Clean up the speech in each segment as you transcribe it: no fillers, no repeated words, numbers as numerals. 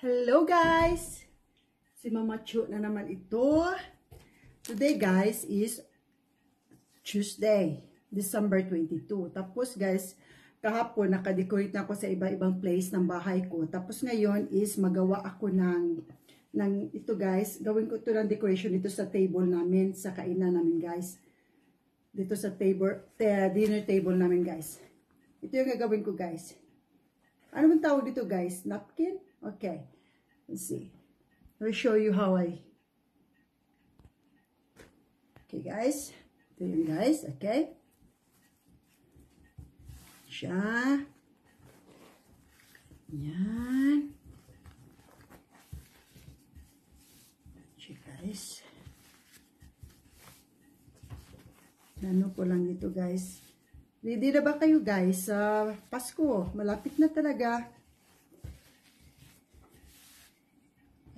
Hello guys! Si Mama Chu na naman ito. Today guys is Tuesday, December 22. Tapos guys, kahapon nakadecorate na ako sa iba-ibang place ng bahay ko. Tapos ngayon is magawa ako ng ito guys. Gawin ko ito ng decoration dito sa table namin, sa kainan namin guys. Dito sa dinner table namin guys. Ito yung gagawin ko guys. Ano bang tawag dito guys? Napkin? Okay. Let's see. I'll show you how Okay guys. Ito yun guys. Okay. Siya. Yan. Siya guys. Ano ko lang ito guys. Ready na ba kayo guys? Pasko. Malapit na talaga.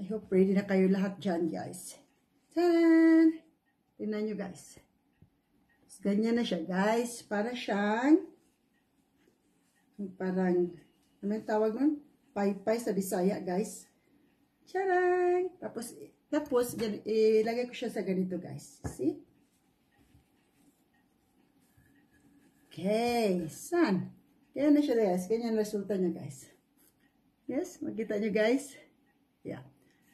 I hope ready na kayo lahat dyan, guys. Taran! Tingnan nyo, guys. Ganyan na siya, guys. Para siyang, parang, ano yung tawag nun? Paypay sa Bisaya, guys. Taran! Tapos, ilagay ko siya sa ganito, guys. See? Okay. San? Ganyan na siya, guys. Ganyan ang resulta niya, guys. Yes? Makita nyo, guys? Yeah.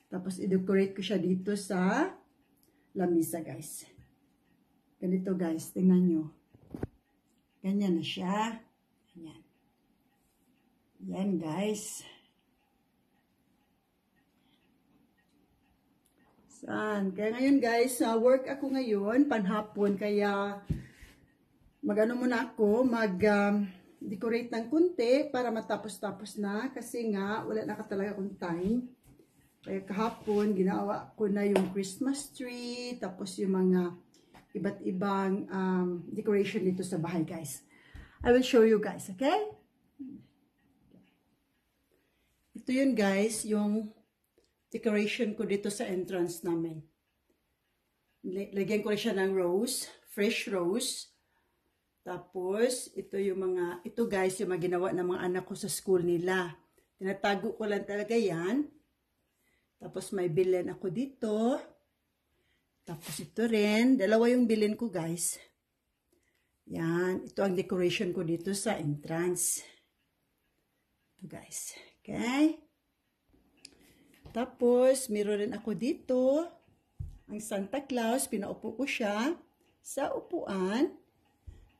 Tapos, i-decorate ko siya dito sa lamisa, guys. Ganito, guys. Tingnan nyo. Ganyan na siya. Ganyan. Yan, guys. Saan? Kaya ngayon, guys, work ako ngayon, panhapon. Kaya, mag-ano muna ako, mag-decorate ng kunti para matapos-tapos na. Kasi nga, wala na talaga akong time. Kaya kahapon, ginawa ko na yung Christmas tree, tapos yung mga iba't ibang decoration dito sa bahay, guys. I will show you guys, okay? Ito yun, guys, yung decoration ko dito sa entrance namin. Lagyan ko siya ng rose, fresh rose. Tapos, ito guys, yung mga ginawa ng mga anak ko sa school nila. Tinatago ko lang talaga yan. Tapos may bilin ako dito. Tapos ito rin. Dalawa yung bilin ko guys. Yan. Ito ang decoration ko dito sa entrance. Ito guys. Okay. Tapos meron rin ako dito. Ang Santa Claus. Pinaupo ko siya sa upuan.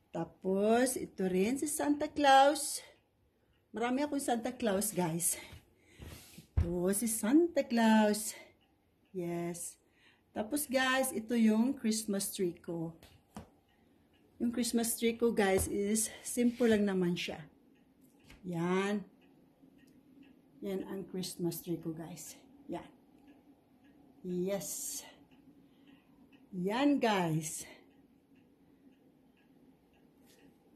Tapos ito rin si Santa Claus. Marami akong Santa Claus guys. Ito si Santa Claus. Yes. Tapos guys, ito yung Christmas tree ko. Yung Christmas tree ko guys is simple lang naman siya. Yan. Yan ang Christmas tree ko guys. Yan. Yes. Yan guys.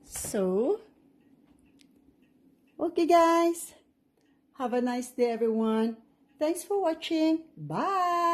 So, okay guys. Have a nice day, everyone. Thanks for watching. Bye.